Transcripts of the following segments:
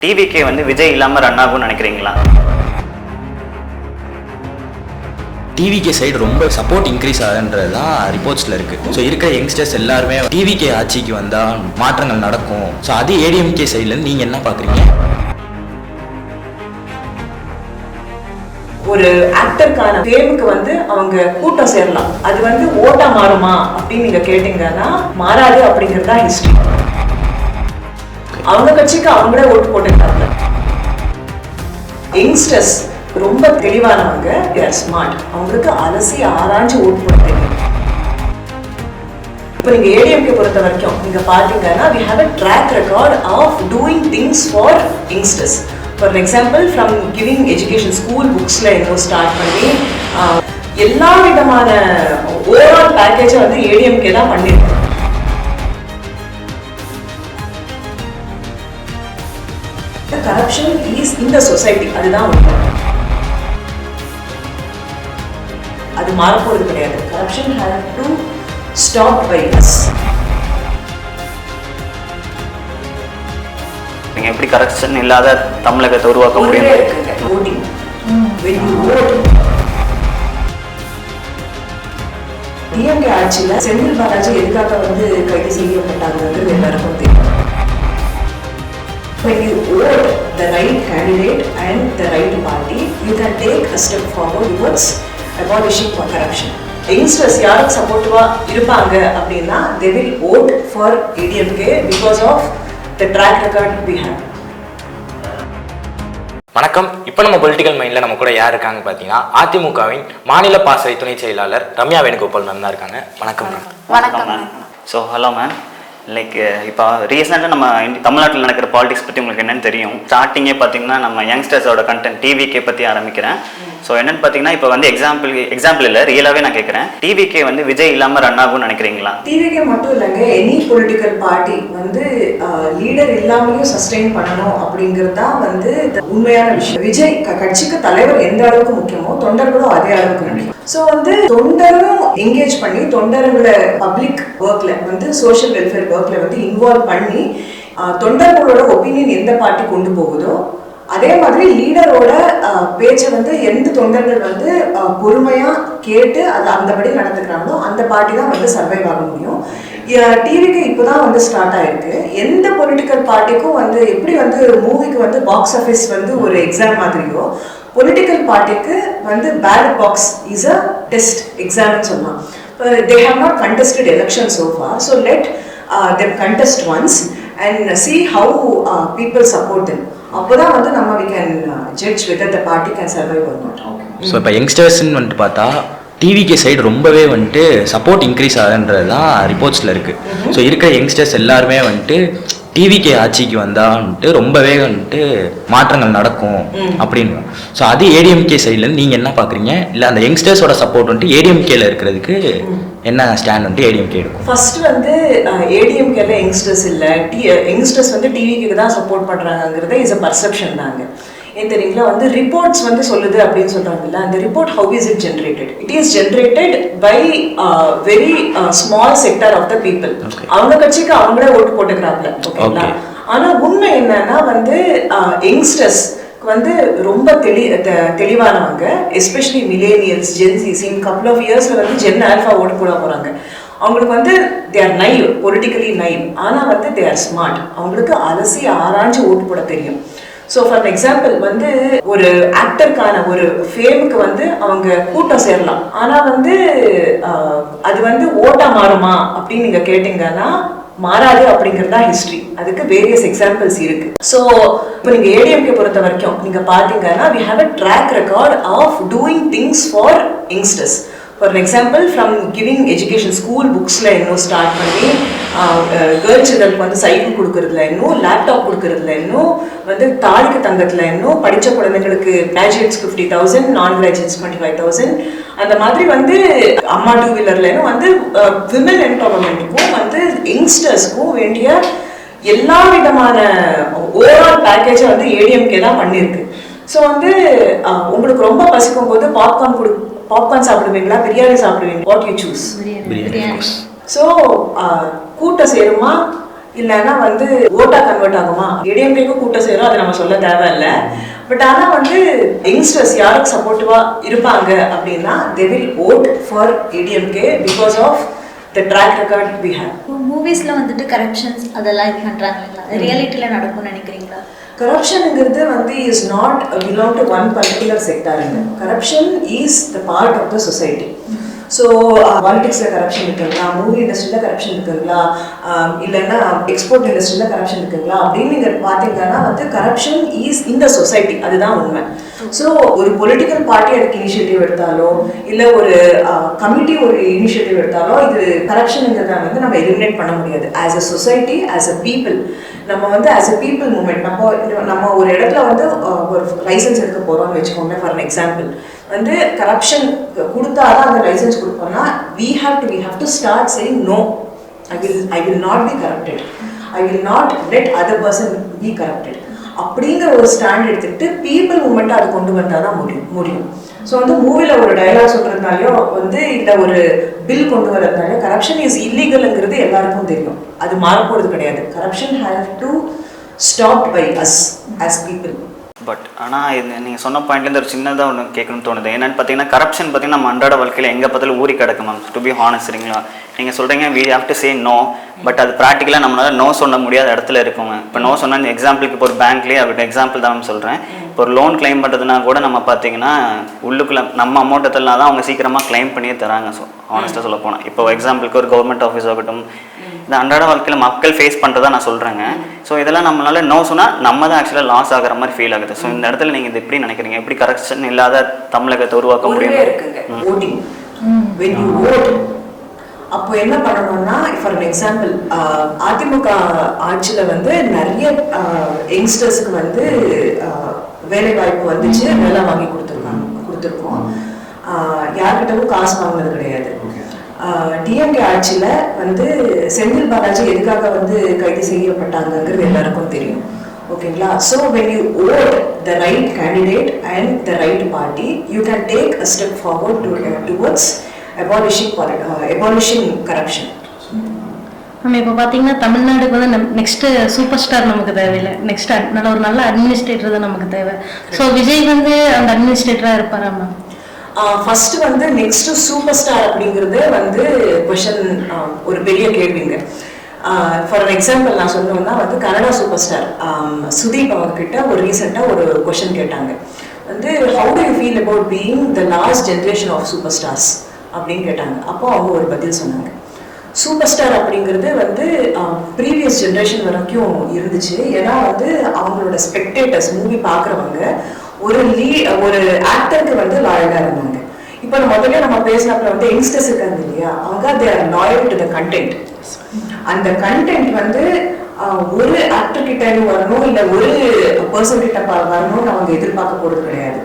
டிவிக்கே வந்து விஜய் இல்லாமல் ரன் ஆகும்னு நினைக்கிறீங்களா? டிவிகே சைடு ரொம்ப சப்போர்ட் இன்க்ரீஸ் ஆகுன்றது தான் ரிப்போர்ட்ஸில் இருக்குது. ஸோ இருக்கிற யங்ஸ்டர்ஸ் எல்லாருமே டிவிகே ஆட்சிக்கு வந்தால் மாற்றங்கள் நடக்கும். ஸோ அது ஏடிஎம்கே சைட்லேருந்து நீங்கள் என்ன பார்க்குறீங்க? ஒரு ஆக்டருக்கான ஃபேமுக்கு வந்து அவங்க கூட்டம் சேரலாம், அது வந்து ஓட்டா மாறுமா அப்படின்னு நீங்க கேட்டீங்கன்னா மாறாது அப்படிங்கிறது தான் ஹிஸ்டரி. அவங்க கட்சிக்கு அவங்களே ஓட்டு போட்டுட்டாங்க. யங்ஸ்டர்ஸ் ரொம்ப தெளிவானவங்க, ஸ்மார்ட், அவங்களுக்கு அலசி ஆராய்ச்சி ஓட்டு போட தெரியும். இப்போ நீங்க ஏடிஎம்கே பொறுத்த வரைக்கும் நீங்க பாத்தீங்கன்னா we have a track record of doing things for youngsters. For example, from giving education, school booksல இன்னும் ஸ்டார்ட் பண்ணி எல்லா விதமான ஓவரால் பேக்கேஜை வந்து ஏடிஎம்கே தான் பண்ணிருக்கு. Corruption is in the society, அதுதான் உண்மை. அது மாறப்போறது கிடையாது. Corruption has to stop by us. நீங்க எப்படி கரப்ஷன் இல்லாத தமிழகத்தை உருவாக்க முடியும்? Voting. When you vote, DMK ஆட்சியில செந்தில் பாலாஜி எதுக்காக வந்து கைது செய்யப்பட்டாங்கிறது எல்லாருக்கும் தெரியும். When you vote the right candidate and the right party, you can take a step forward towards abolishing corruption. Youngsters யாருக்கு சப்போர்ட்டிவா இருப்பாங்க அப்படின்னா they will vote for ADMK because of the track record we have. வணக்கம். இப்போ நம்ம political மைண்டில் நம்ம கூட யார் இருக்காங்க பார்த்தீங்கன்னா அதிமுகவின் மாநில பாசறை துணை செயலாளர் ரம்யா வேணுகோபால் மேம் தான் இருக்காங்க. வணக்கம் மேம். வணக்கம் ma'am. So hello ma'am. Like இப்போ ரீசெண்டாக நம்ம தமிழ்நாட்டில் நடக்கிற பாலிடிக்ஸ் பற்றி உங்களுக்கு என்னென்னு தெரியும். ஸ்டார்டிங்கே பார்த்தீங்கன்னா நம்ம யங்ஸ்டர்ஸோட கண்டென்ட் டிவிக்கே பற்றி ஆரம்பிக்கிறேன். ஸோ என்னென்னு பார்த்தீங்கன்னா இப்போ வந்து எக்ஸாம்பிள் இல்லை, ரியலாகவே நான் கேட்குறேன், டிவிக்கே வந்து விஜய் இல்லாமல் ரன் ஆகும்னு நினைக்கிறீங்களா? டிவிக்கே மட்டும் இல்லைங்க, எனி பொலிட்டிக்கல் பார்ட்டி வந்து லீடர் இல்லாமலையும் சஸ்டெயின் பண்ணணும் அப்படிங்கிறது தான் வந்து உண்மையான விஷயம். விஜய் கட்சிக்கு தலைவர் எந்த அளவுக்கு முக்கியமோ தொண்டர்களும் அதே அளவுக்கு முக்கியம். ஸோ வந்து தொண்டரும் என்கேஜ் பண்ணி தொண்டர்களை பப்ளிக் ஒர்க்ல வந்து சோஷியல் வெல்ஃபேர் ஒர்க்ல வந்து இன்வால்வ் பண்ணி தொண்டர்களோட ஒப்பீனியன் எந்த பார்ட்டி கொண்டு போகுதோ அதே மாதிரி லீடரோட பேச்சை வந்து எந்த தொண்டர்கள் வந்து பொறுமையா கேட்டு அதை அந்தபடி நடந்துக்கிறாங்களோ அந்த பார்ட்டி தான் வந்து சர்வைவ் ஆக முடியும். டிவிக்கு இப்போதான் வந்து ஸ்டார்ட் ஆயிருக்கு. எந்த பொலிட்டிக்கல் பார்ட்டிக்கும் வந்து எப்படி வந்து மூவிக்கு வந்து பாக்ஸ் ஆஃபீஸ் வந்து ஒரு எக்ஸாம் மாதிரியோ பொலிட்டிக்கல் பார்ட்டிக்கு வந்து ballot box is a test எக்ஸாம்னு சொல்லலாம். they have not contested election so far, so let them contest once and see how people support them. அப்போதான் வந்து நம்ம we can judge whether the party can survive or not. So இப்போ யங்ஸ்டர்ஸ்ன்னு வந்துட்டு பார்த்தா TVK side ரொம்பவே வந்துட்டு support increase ஆகுன்றது தான் ரிப்போர்ட்ஸில் இருக்குது. ஸோ இருக்கிற யங்ஸ்டர்ஸ் எல்லாருமே வந்துட்டு டிவிகே ஆட்சிக்கு வந்தான்ட்டு ரொம்பவே வந்துட்டு மாற்றங்கள் நடக்கும் அப்படின்னு. ஸோ அது ஏடிஎம்கே சைட்லேருந்து நீங்கள் என்ன பார்க்குறீங்க? இல்லை அந்த யங்ஸ்டர்ஸோட சப்போர்ட் வந்துட்டு ஏடிஎம்கேல இருக்கிறதுக்கு என்ன ஸ்டாண்ட் வந்துட்டு ஏடிஎம்கே எடுக்கும்? ஃபர்ஸ்ட் வந்து ஏடிஎம்கேல யங்ஸ்டர்ஸ் இல்லை, யங்ஸ்டர்ஸ் வந்து டிவிக்கு தான் சப்போர்ட் பண்ணுறாங்கிறது இஸ் அ பர்செப்ஷன் தாங்க. ஏன் தெரியுங்களா, வந்து ரிப்போர்ட்ஸ் வந்து சொல்லுது அப்படின்னு சொல்றாங்கல்ல, அந்த report how is it generated? It is generated by very small sector of the people. அவங்க கட்சிக்கு அவங்களே ஓட்டு போட்டுக்கிறாங்க. ஓகேங்களா? ஆனா உண்மை என்னன்னா வந்து யங்ஸ்டர்ஸ் வந்து ரொம்ப தெளிவானவங்க, especially millennials, Gen Zs. In couple of இயர்ஸ்ல வந்து ஜென் ஆல்ஃபா ஓட்டு போட போறாங்க. அவங்களுக்கு வந்து they are naive, politically naive, ஆனா வந்து தே ஆர் ஸ்மார்ட். அவங்களுக்கு அலசி ஆராய்ச்சி ஓட்டு போட தெரியும். ஸோ ஃபார் எக்ஸாம்பிள் வந்து ஒரு ஆக்டருக்கான ஒரு ஃபேமுக்கு வந்து அவங்க கூட்டம் சேரலாம், ஆனா வந்து அது வந்து ஓட்டா மாறுமா அப்படின்னு நீங்க கேட்டீங்கன்னா மாறாது அப்படிங்கிறது தான் ஹிஸ்டரி. அதுக்கு வேரியஸ் எக்ஸாம்பிள்ஸ் இருக்கு. ஸோ இப்போ நீங்க ஏடிஎம்கே பொறுத்த வரைக்கும் நீங்க பாத்தீங்கன்னா we have a track record of doing things for youngsters. For example, from giving education, school booksல இன்னும் ஸ்டார்ட் பண்ணி கேர்ள்ஸ் சில்ட்ரனுக்கு வந்து சைக்கிள் கொடுக்கறதுல இன்னும், லேப்டாப் கொடுக்கறதுல இன்னும், வந்து தாலிக்கு தங்கத்துல இன்னும், படித்த குழந்தைங்களுக்கு கிராஜுவேட்ஸ் 50,000, நான் கிராஜுவேட்ஸ் 25,000, அந்த மாதிரி வந்து அம்மா டூ வீலர்ல இன்னும் வந்து விமன் எம்பவர்மெண்ட்டுக்கும் வந்து யங்ஸ்டர்ஸ்க்கும் வேண்டிய எல்லா விதமான ஓவரால் பேக்கேஜை வந்து ஏடிஎம்கே தான் பண்ணியிருக்கு. ஸோ வந்து உங்களுக்கு ரொம்ப பசிக்கும் போது பாப்கார்ன் சாப்பிடுவீங்களா, பிரியாணி சாப்பிடுவீங்களா? What you choose? Biryani. So கூட்டம் சேருமா, இல்லைன்னா வந்து ஓட்டா கன்வெர்ட் ஆகுமா? ஏடிஎம்கேக்கு கூட்டம் சேரும், அதை நம்ம சொல்ல தேவையில்லை. பட் ஆனால் வந்து யங்ஸ்டர்ஸ் யாருக்கு சப்போர்ட்டிவாக இருப்பாங்க அப்படின்னா they will vote for ADMK because of the track record we have. மூவிஸில் வந்துட்டு கரப்ஷன்ஸ் அதெல்லாம் இது பண்ணுறாங்களா? ரியாலிட்டியில் நடக்கும்னு நினைக்கிறீங்களா? கரப்ஷனுங்கிறது வந்து is not belong to one particular செக்டாருங்க. Corruption is the part of the society. So பாலிடிக்ஸில் கரப்ஷன் இருக்குங்களா, மூவி இண்டஸ்ட்ரியில் கரப்ஷன் இருக்குங்களா, இல்லைன்னா எக்ஸ்போர்ட் இண்டஸ்ட்ரியில் கரப்ஷன் இருக்குங்களா அப்படின்னு நீங்கள் பார்த்தீங்கன்னா வந்து கரப்ஷன் இஸ் இந்த சொசைட்டி, அதுதான் உண்மை. ஸோ ஒரு பொலிட்டிக்கல் பார்ட்டி அதுக்கு இனிஷியேட்டிவ் எடுத்தாலோ இல்லை ஒரு கமிட்டி ஒரு இனிஷியேட்டிவ் எடுத்தாலோ இது கரப்ஷனுங்கிறத வந்து நம்ம எலிமினேட் பண்ண முடியாது. As a society, as a people, நம்ம வந்து ஆஸ் அ பீப்புள் மூமெண்ட் நம்ம ஒரு இடத்துல வந்து ஒரு லைசன்ஸ் எடுக்க போகிறோம்னு வச்சுக்கோங்க. ஃபார் அன் எக்ஸாம்பிள் வந்து கரப்ஷன் கொடுத்தாதான் அந்த licence கொடுப்போம்னா we have to start saying no, I will not be corrupted, I will not let other person be corrupted அப்படிங்கிற ஒரு ஸ்டாண்ட் எடுத்துக்கிட்டு பீப்புள் மூமெண்ட் அது கொண்டு வந்தால் தான் முடியும். ஸோ வந்து மூவியில் ஒரு டயலாக் சொல்கிறதுனாலையோ வந்து இல்லை ஒரு பில் கொண்டு வரதுனாலையோ கரப்ஷன் இஸ் இல்லீகலுங்கிறது எல்லாருக்கும் தெரியும். அது மாறப்போகிறது கிடையாது. Corruption have to stop by us as people. But ஆனால் இது நீங்கள் சொன்ன பாயிண்ட்லேருந்து ஒரு சின்னதாக ஒன்று கேட்கணும்னு தோணுது. என்னென்னு பார்த்தீங்கன்னா கரப்ஷன் பார்த்தீங்கன்னா நம்ம அன்றாட வாழ்க்கையில் எங்கே பார்த்தாலும் ஊறி கிடக்கு மேம். டு பி ஹானஸ்ட், சரிங்களா? நீங்கள் சொல்கிறீங்க we have to say no, but அது ப்ராக்டிக்கலாக நம்மளால் நோ சொல்ல முடியாத இடத்துல இருக்குங்க. இப்போ நோ சொன்னால் எக்ஸாம்பிளுக்கு இப்போ ஒரு பேங்க்லேயே அவர்கிட்ட எக்ஸாம்பிள் தான் சொல்கிறேன். இப்போ ஒரு லோன் கிளைம் பண்ணுறதுனா கூட நம்ம பார்த்தீங்கன்னா உள்ளுக்குள்ளே நம்ம அமௌண்ட் எத்தனா தான் அவங்க சீக்கிரமாக கிளைம் பண்ணியே தராங்க. ஸோ ஹானஸ்ட்டாக சொல்ல போனால் இப்போ எக்ஸாம்பிளுக்கு ஒரு கவர்மெண்ட் ஆஃபீஸ் ஆகட்டும், இந்த அன்றாட வாழ்க்கையில் மக்கள் ஃபேஸ் பண்ணுறதா நான் சொல்கிறேங்க. ஸோ இதெல்லாம் நம்மளால நோ சொன்னால் நம்ம தான் ஆக்சுவலாக லாஸ் ஆகிற மாதிரி ஃபீல் ஆகுது. ஸோ இந்த இடத்துல நீங்கள் இது எப்படி நினைக்கிறீங்க? எப்படி கரப்ஷன் இல்லாத தமிழகத்தை உருவாக்க முடியும்? அப்போ என்ன பண்ணணும்னா, ஃபார் அன் எக்ஸாம்பிள் அதிமுக ஆட்சியில் வந்து நிறைய யங்ஸ்டர்ஸுக்கு வந்து வேலை வாய்ப்பு வந்துச்சு, வேலை வாங்கி கொடுத்துருக்கோம். யார்கிட்டவும் காசு வாங்கினது கிடையாது. டிஎம்கே ஆட்சியில் வந்து செந்தில் பாலாஜி எதுக்காக வந்து கைது செய்யப்பட்டாங்கிறது எல்லாருக்கும் தெரியும். ஓகேங்களா? So when you vote the right candidate and the right party, you can take a step forward towards abolishing corruption. நம்ம இப்போ பார்த்தீங்கன்னா தமிழ்நாடுக்கு வந்து நெக்ஸ்ட்டு சூப்பர் ஸ்டார் நமக்கு தேவையில்லை, நெக்ஸ்ட் ஒரு நல்ல அட்மினிஸ்ட்ரேட்டர் தான் நமக்கு தேவை. ஸோ விஜய் வந்து அந்த அட்மினிஸ்ட்ரேட்டராக இருப்பாரா மேம்? ஃபர்ஸ்ட் வந்து நெக்ஸ்ட் சூப்பர் ஸ்டார் அப்படிங்கிறது வந்து கொஷன் ஒரு பெரிய கேள்விங்க. ஃபார் அன் எக்ஸாம்பிள் நான் சொல்லணும்னா வந்து கன்னடா சூப்பர் ஸ்டார் சுதீப் அவர்கிட்ட ஒரு ரீசெண்டாக ஒரு கொஷன் கேட்டாங்க வந்து how do you feel about being the last generation of superstars அப்படின்னு கேட்டாங்க. அப்போ அவங்க ஒரு பதில் சொன்னாங்க. சூப்பர் ஸ்டார் அப்படிங்கிறது வந்து ப்ரீவியஸ் ஜென்ரேஷன் வரைக்கும் இருந்துச்சு. ஏன்னா வந்து அவங்களோட ஸ்பெக்டேட்டர்ஸ் மூவி பார்க்குறவங்க ஒரு ஆக்டருக்கு வந்து லாயலாக இருந்தாங்க. இப்போ முதல்ல நம்ம பேசினப்பல வந்து யங்ஸ்டர்ஸ் இருக்காங்க இல்லையா, அவங்க they are loyal to the content. அந்த கண்டென்ட் வந்து ஒரு ஆக்டர் கிட்ட வரணும் இல்லை ஒரு பர்சன் கிட்ட வரணும்னு அவங்க எதிர்பார்க்க போகிறது கிடையாது.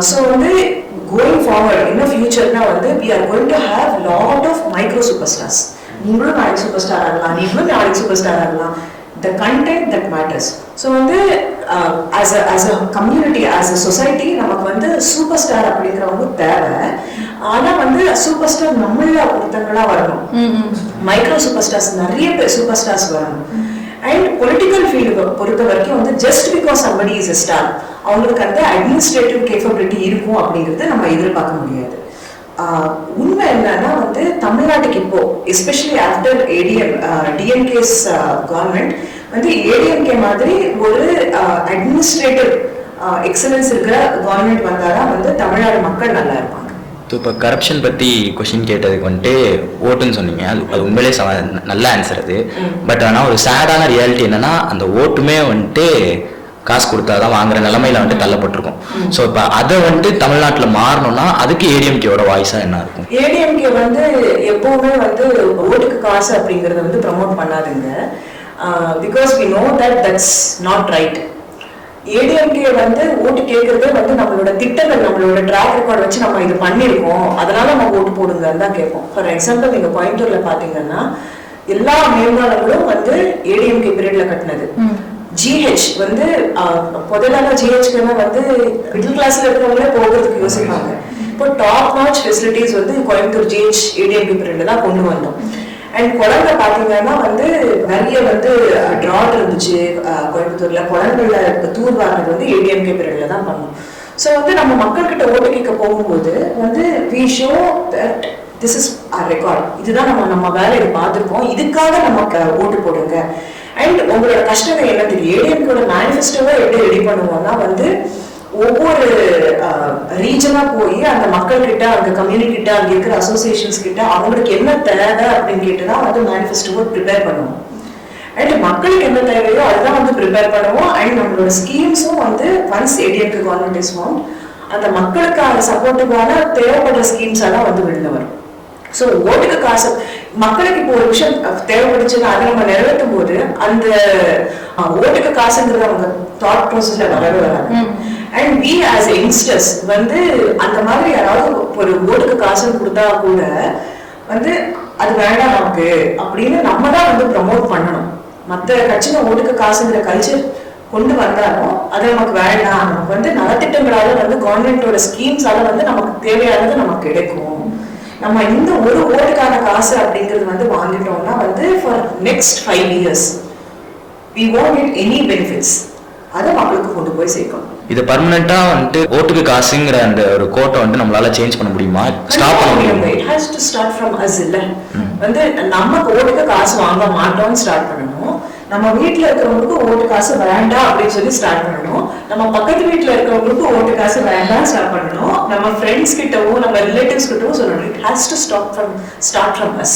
ஸோ வந்து கோயிங் ஃபார்வர்ட் இன்னும் ஃபியூச்சர்னா வந்து we are going to have lot of micro superstars. நீங்களும் நாளைக்கு சூப்பர் ஸ்டார் ஆகலாம், நீங்களும் நாளைக்கு சூப்பர் ஸ்டார் ஆகலாம். The content that matters. So வந்து as a community, as a society நமக்கு வந்து சூப்பர் ஸ்டார் அப்படிங்கிறவங்க தேவை. ஆனால் வந்து சூப்பர் ஸ்டார் நம்மள ஒருத்தங்களா வரணும். மைக்ரோ சூப்பர் ஸ்டார்ஸ் நிறைய பேர் சூப்பர் ஸ்டார்ஸ் வரணும். அண்ட் பொலிட்டிக்கல் ஃபீல்டு பொறுத்த வரைக்கும் வந்து just because somebody is a star அவங்களுக்கு அந்த அட்மினிஸ்ட்ரேட்டிவ் கேப்பபிலிட்டி இருக்கும் அப்படிங்கிறது நம்ம எதிர்பார்க்க முடியாது. உண்மை என்னன்னா வந்து தமிழ்நாட்டுக்கு இப்போ எஸ்பெஷலி ஆஃப்டர் டிஎம்கேஸ் கவர்மெண்ட் வந்து ஏடிஎம்கே மாதிரி ஒரு அட்மினிஸ்ட்ரேட்டிவ் எக்ஸலன்ஸ் இருக்கிற கவர்மெண்ட் வந்தாதான் வந்து தமிழ்நாடு மக்கள் நல்லா இருப்பாங்க. இப்போ கரப்ஷன் பற்றி கொஷின் கேட்டதுக்கு வந்துட்டு ஓட்டுன்னு சொன்னீங்க. அது உண்மையிலே நல்ல ஆன்சர் அது. பட் ஆனால் ஒரு சேடான ரியாலிட்டி என்னன்னா அந்த ஓட்டுமே வந்துட்டு காசு கொடுத்தா தான் வாங்குற நிலைமையில வந்துட்டு தள்ளப்பட்டிருக்கும். ஸோ இப்போ அதை வந்துட்டு தமிழ்நாட்டில் மாறணும்னா அதுக்கு ஏடிஎம்கேவோட வாய்ஸா என்ன இருக்கும்? ஏடிஎம்கே வந்து எப்பவுமே வந்து ஓட்டுக்கு காசு அப்படிங்கறத வந்து ப்ரமோட் பண்ணாதுங்க. Because we know that that's not right. ADMK வந்து ஓட்டு கேட்கறதே வந்து நம்மளோட திட்டங்கள், நம்மளோட ட்ராக் ரெக்கார்ட் வச்சு நம்ம இது பண்ணியிருக்கோம், அதனால நம்ம ஓட்டு போடுங்கன்னு தான் கேட்போம். ஃபார் எக்ஸாம்பிள் நீங்க கோயம்புத்தூர்ல பாத்தீங்கன்னா எல்லா மேம்பாலங்களும் வந்து ஏடிஎம்கே பீரியட்ல கட்டினது. ஜிஹெச் வந்து முதல்ல ஜிஹெச்க்கு வந்து மிடில் கிளாஸ்ல இருக்கிறவங்களே போகிறதுக்கு யோசிப்பாங்க. இப்போ டாப் நாச் ஃபெசிலிட்டிஸ் வந்து கோயம்புத்தூர் ஜிஹெச் ஏடிஎம்கே பீரியட்ல தான் கொண்டு வந்தோம். அண்ட் குழந்தை பார்த்தீங்கன்னா வந்து நிறைய வந்து ட்ராட் இருந்துச்சு கோயம்புத்தூர்ல, குழந்தைகள தூர்வாடுறது வந்து ஏடிஎம்கே பீரியட்ல தான் பண்ணோம். ஸோ வந்து நம்ம மக்கள்கிட்ட ஓட்டு கேட்க போகும்போது வந்து we show that this is our record, இதுதான் நம்ம வேலையை பார்த்துருக்கோம், இதுக்காக நமக்கு ஓட்டு போடுங்க. அண்ட் உங்களோட கஷ்டங்கள் என்ன தெரியும், ஏடிஎம்கோட மேனிஃபெஸ்டோவை எப்படி ரெடி பண்ணுவோம்னா வந்து ஒவ்வொரு ரீஜனா போய் அந்த மக்கள் கிட்ட, அந்த கம்யூனிட்டி கிட்ட, அங்க இருக்கிற அசோசியேஷன்ஸ் கிட்ட அவங்களுக்கு என்ன தேவை அப்படின்னு கேட்டுதான் வந்து மேனிஃபெஸ்டோவை ப்ரிப்பேர் பண்ணுவோம். அண்ட் மக்களுக்கு என்ன தேவையோ அதுதான் வந்து ப்ரிப்பேர் பண்ணுவோம். அண்ட் நம்மளோட ஸ்கீம்ஸும் வந்து once ADMK government is form, அந்த மக்களுக்கான சப்போர்ட்டுக்கான தேவைப்படுற ஸ்கீம்ஸ் எல்லாம் வந்து வெளில வரும். ஸோ ஓட்டுக்கு காசு மக்களுக்கு இப்போ ஒரு விஷயம் தேவைப்படுச்சுன்னா அதை நம்ம நிறைவேற்றும் போது அந்த ஓட்டுக்கு காசுங்கிறது அவங்க தாட் ப்ராசஸ்ல வரவே வராது. அண்ட் வி ஆஸ் யங்ஸ்டர்ஸ் வந்து அந்த மாதிரி யாராவது ஒரு ஓட்டுக்கு காசுன்னு கொடுத்தா கூட வந்து அது வேண்டாம் நமக்கு அப்படின்னு நம்ம தான் வந்து ப்ரமோட் பண்ணணும். மற்ற கட்சிங்க ஓட்டுக்கு காசுங்கிற கல்ச்சர் கொண்டு வந்தாலும் அது நமக்கு வேண்டாம், நமக்கு வந்து நலத்திட்டங்களால வந்து கவர்மெண்டோட ஸ்கீம்ஸால வந்து நமக்கு தேவையானது நமக்கு கிடைக்கும், நம்ம இந்த ஒரு ஓட்டுக்கான காசு அப்படிங்கிறது வந்து வாங்கிட்டோம்னா வந்து for next 5 years we won't get any benefits, அதை மக்களுக்கு கொண்டு போய் சேர்க்கணும். இது பர்மனெண்டா வந்துட்டு ஓட்டுக்கு காசுங்கிற அந்த ஒரு கோட்டை வந்து நம்மளால சேஞ்ச் பண்ண முடியுமா, ஸ்டாப் பண்ண முடியுமா? It has to start from us இல்ல, வந்து நம்ம ஓட்டுக்கு காசு வாங்க மாட்டோம்னு ஸ்டார்ட் பண்ணணும். நம்ம வீட்டுல இருக்கிறவங்களுக்கு ஓட்டு காசு வேண்டாம் அப்படின்னு சொல்லி ஸ்டார்ட் பண்ணணும். நம்ம பக்கத்து வீட்டுல இருக்கிறவங்களுக்கு ஓட்டு காசு வேண்டாம் ஸ்டார்ட் பண்ணணும். நம்ம ஃப்ரெண்ட்ஸ் கிட்டவும் நம்ம ரிலேட்டிவ்ஸ் கிட்டவும் சொல்லணும். It has to start from us.